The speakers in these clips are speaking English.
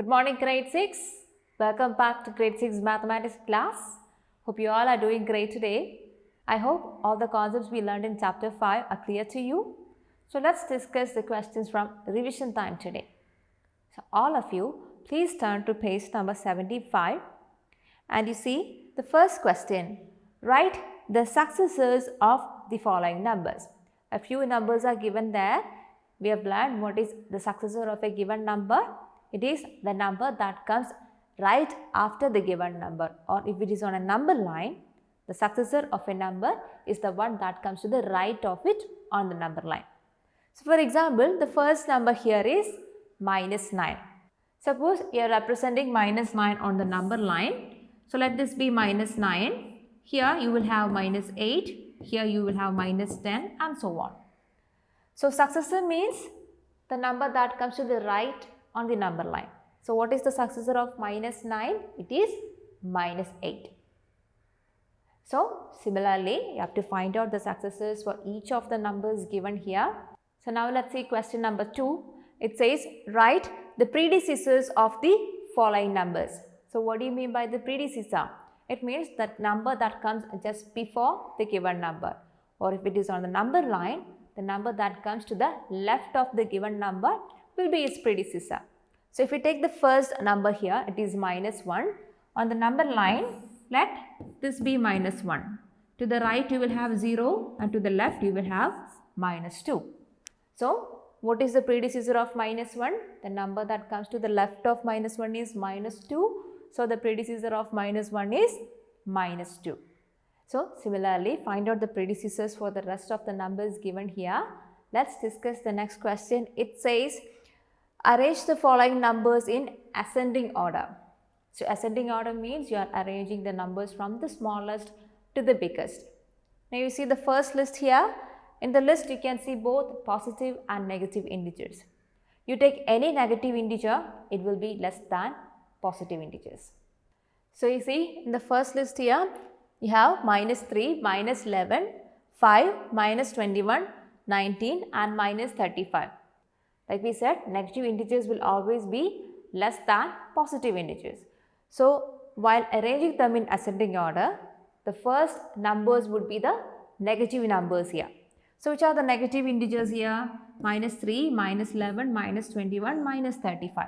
Good morning, grade 6. Welcome back to grade 6 mathematics class. Hope you all are doing great today. I hope all the concepts we learned in chapter 5 are clear to you. So let's discuss the questions from revision time today. So all of you, please turn to page number 75 and you see the first question. Write the successors of the following numbers. A few numbers are given there. We have learned what is the successor of a given number. It is the number that comes right after the given number, or if it is on a number line, the successor of a number is the one that comes to the right of it on the number line. So for example, the first number here is minus 9. Suppose you are representing minus 9 on the number line. So let this be minus 9. Here you will have minus 8. Here you will have minus 10 and so on. So successor means the number that comes to the right on the number line. So what is the successor of minus 9? It is minus 8. So similarly, you have to find out the successors for each of the numbers given here. So now let's see question number 2. It says write the predecessors of the following numbers. So what do you mean by the predecessor? It means that number that comes just before the given number, or if it is on the number line, the number that comes to the left of the given number will be its predecessor. So if we take the first number here, it is minus 1. On the number line, let this be minus 1. To the right you will have 0 and to the left you will have minus 2. So what is the predecessor of minus 1? The number that comes to the left of minus 1 is minus 2. So the predecessor of minus 1 is minus 2. So similarly, find out the predecessors for the rest of the numbers given here. Let's discuss the next question. It says arrange the following numbers in ascending order. So ascending order means you are arranging the numbers from the smallest to the biggest. Now you see the first list here. In the list you can see both positive and negative integers. You take any negative integer, it will be less than positive integers. So you see in the first list here, you have minus 3, minus 11, 5, minus 21, 19 and minus 35. Like we said, negative integers will always be less than positive integers. So while arranging them in ascending order, the first numbers would be the negative numbers here. So which are the negative integers here? Minus 3, minus 11, minus 21, minus 35.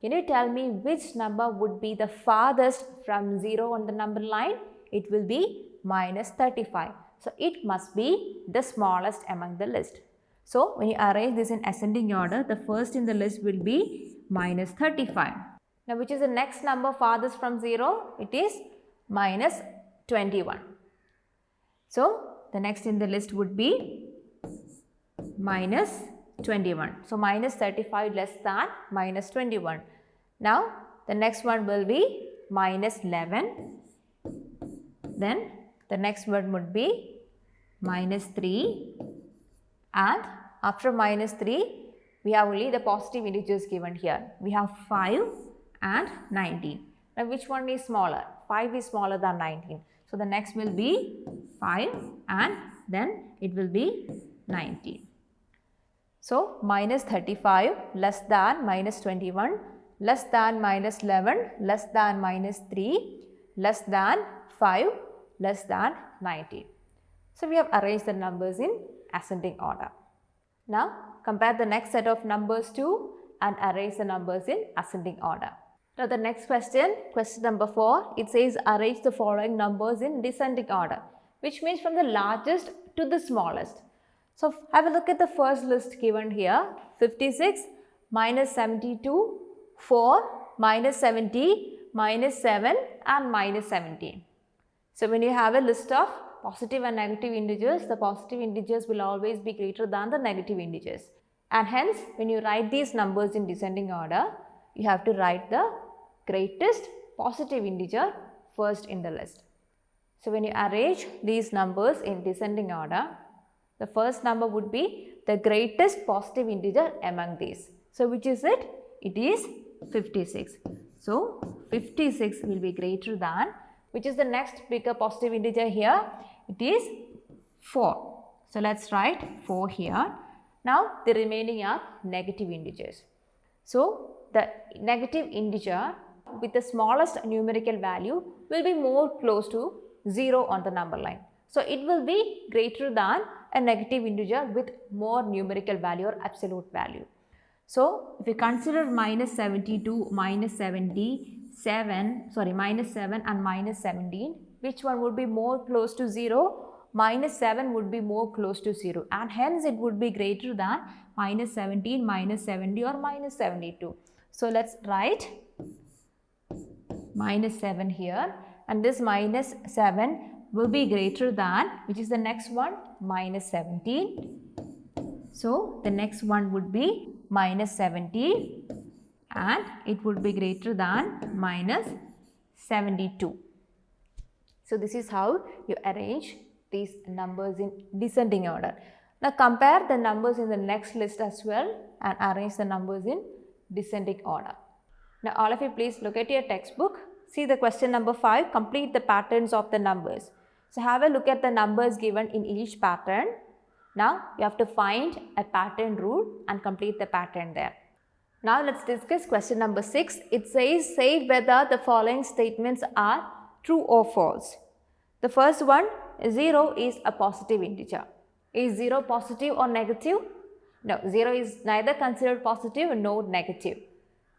Can you tell me which number would be the farthest from 0 on the number line? It will be minus 35. So it must be the smallest among the list. So when you arrange this in ascending order, the first in the list will be minus 35. Now which is the next number farthest from 0? It is minus 21. So the next in the list would be minus 21. So minus 35 less than minus 21. Now the next one will be minus 11. Then the next one would be minus 3. And after minus 3, we have only the positive integers given here. We have 5 and 19. Now which one is smaller? 5 is smaller than 19. So the next will be 5 and then it will be 19. So minus 35 less than minus 21, less than minus 11, less than minus 3, less than 5, less than 19. So we have arranged the numbers in ascending order. Now compare the next set of numbers to and arrange the numbers in ascending order. Now the next question, question number 4, it says arrange the following numbers in descending order, which means from the largest to the smallest. So have a look at the first list given here, 56, minus 72, 4, minus 70, minus 7 and minus 17. So when you have a list of positive and negative integers, the positive integers will always be greater than the negative integers. And hence, when you write these numbers in descending order, you have to write the greatest positive integer first in the list. So when you arrange these numbers in descending order, the first number would be the greatest positive integer among these. So which is it? It is 56. So 56 will be greater than, which is the next bigger positive integer here? It is 4. So let's write 4 here. Now the remaining are negative integers. So, the negative integer with the smallest numerical value will be more close to 0 on the number line. So, it will be greater than a negative integer with more numerical value or absolute value. So, if you consider minus 72, minus 77, minus 7 and minus 17, which one would be more close to 0? Minus 7 would be more close to 0 and hence it would be greater than minus 17, minus 70 or minus 72. So, let us write minus 7 here and this minus 7 will be greater than, which is the next one, minus 17. So, the next one would be minus 70 and it would be greater than minus 72. So, this is how you arrange these numbers in descending order. Now, compare the numbers in the next list as well and arrange the numbers in descending order. Now, all of you please look at your textbook. See the question number 5, complete the patterns of the numbers. So, have a look at the numbers given in each pattern. Now, you have to find a pattern rule and complete the pattern there. Now, let us discuss question number 6. It says, say whether the following statements are true or false. The first one, 0 is a positive integer. Is 0 positive or negative? No, 0 is neither considered positive nor negative.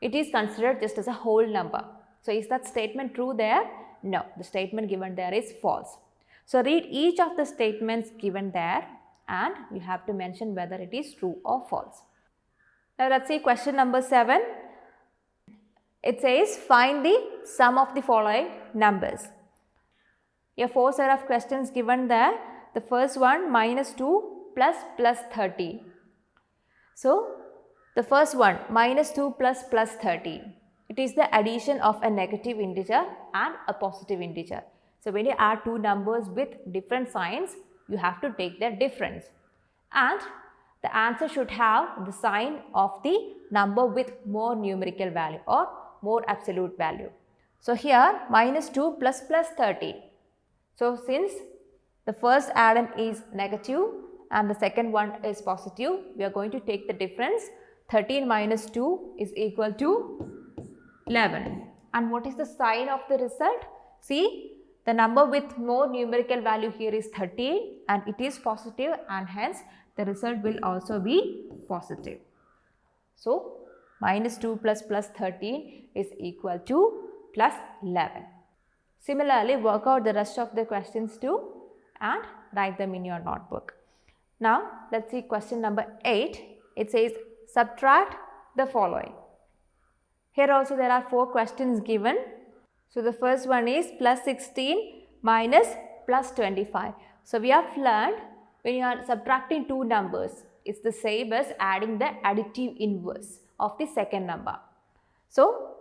It is considered just as a whole number. So, is that statement true there? No, the statement given there is false. So, read each of the statements given there and you have to mention whether it is true or false. Now, let us see question number 7. It says, find the sum of the following numbers. Here 4 set of questions given there. The first one, minus 2 plus 30. So, the first one, minus 2 plus 30. It is the addition of a negative integer and a positive integer. So, when you add two numbers with different signs, you have to take their difference. And the answer should have the sign of the number with more numerical value or more absolute value. So, here minus 2 plus 30. So, since the first addend is negative and the second one is positive, we are going to take the difference. 13 minus 2 is equal to 11. And what is the sign of the result? See, the number with more numerical value here is 13 and it is positive and hence the result will also be positive. So, minus 2 plus 13 is equal to plus 11. Similarly, work out the rest of the questions too and write them in your notebook. Now, let us see question number 8. It says, subtract the following. Here also there are 4 questions given. So, the first one is plus 16 minus plus 25. So, we have learned when you are subtracting two numbers, it's the same as adding the additive inverse of the second number. So,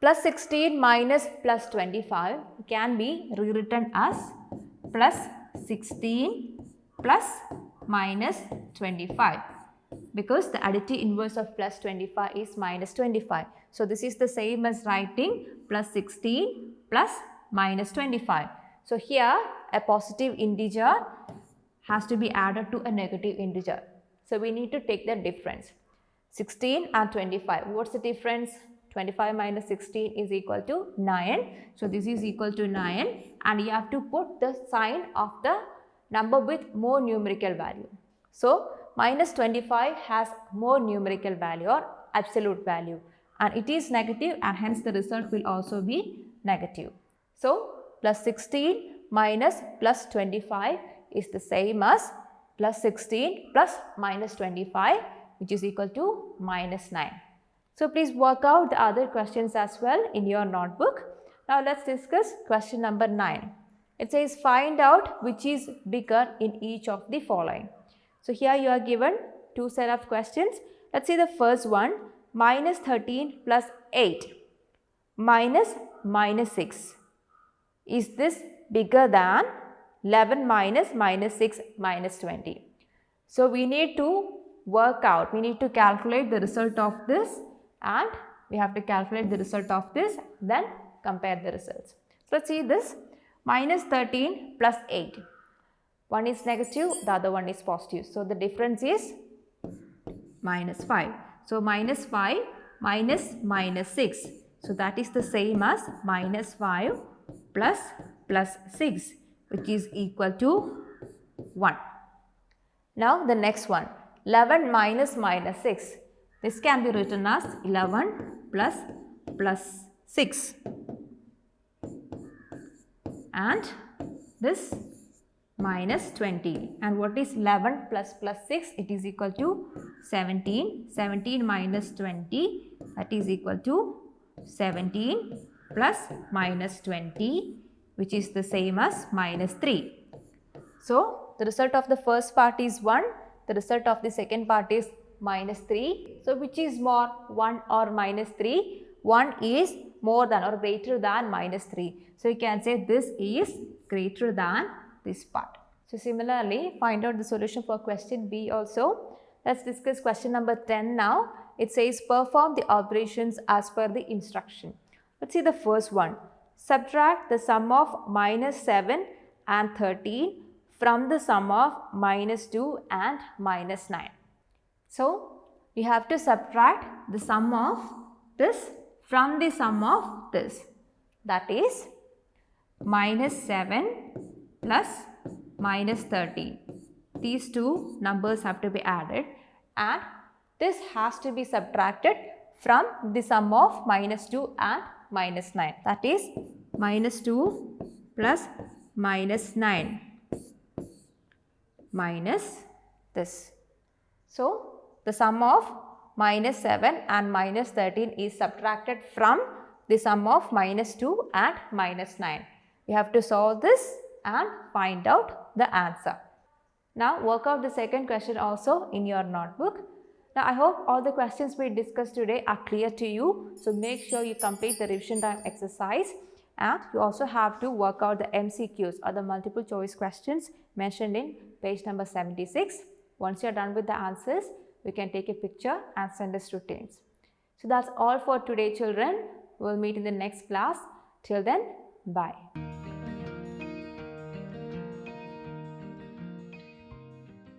plus 16 minus plus 25 can be rewritten as plus 16 plus minus 25 because the additive inverse of plus 25 is minus 25. So, this is the same as writing plus 16 plus minus 25. So, here a positive integer has to be added to a negative integer. So, we need to take the difference. 16 and 25. What is the difference? 25 minus 16 is equal to 9. So, this is equal to 9 and you have to put the sign of the number with more numerical value. So, minus 25 has more numerical value or absolute value and it is negative and hence the result will also be negative. So, plus 16 minus plus 25 is the same as plus 16 plus minus 25 which is equal to minus 9. So, please work out the other questions as well in your notebook. Now, let us discuss question number 9. It says find out which is bigger in each of the following. So, here you are given two set of questions. Let us see the first one, minus 13 plus 8 minus minus 6. Is this bigger than 11 minus minus 6 minus 20? So, we need to work out, we need to calculate the result of this and we have to calculate the result of this, then compare the results. So, let us see this minus 13 plus 8. One is negative, the other one is positive. So, the difference is minus 5. So, minus 5 minus minus 6. So that is the same as minus 5 plus 6, which is equal to 1. Now the next one, 11 minus minus 6. This can be written as 11 plus 6. And this minus 20. And what is 11 plus 6? It is equal to 17. 17 minus 20, that is equal to 17 plus minus 20, which is the same as minus 3. So the result of the first part is 1. The result of the second part is minus 3. So which is more, 1 or minus 3? 1 is more than or greater than minus 3. So you can say this is greater than this part. So similarly, find out the solution for question B also. Let's discuss question number 10 now. It says perform the operations as per the instruction. Let's see the first one. Subtract the sum of minus 7 and 13 from the sum of minus 2 and minus 9. So we have to subtract the sum of this from the sum of this. That is minus 7 plus minus 13. These two numbers have to be added and this has to be subtracted from the sum of minus 2 and minus 9. That is minus 2 plus minus 9 minus this. So the sum of minus 7 and minus 13 is subtracted from the sum of minus 2 and minus 9. We have to solve this and find out the answer. Now work out the second question also in your notebook. Now I hope all the questions we discussed today are clear to you. So make sure you complete the revision time exercise and you also have to work out the MCQs or the multiple choice questions mentioned in page number 76. Once you are done with the answers, we can take a picture and send us to teams. So that's all for today, children. We'll meet in the next class. Till then, bye.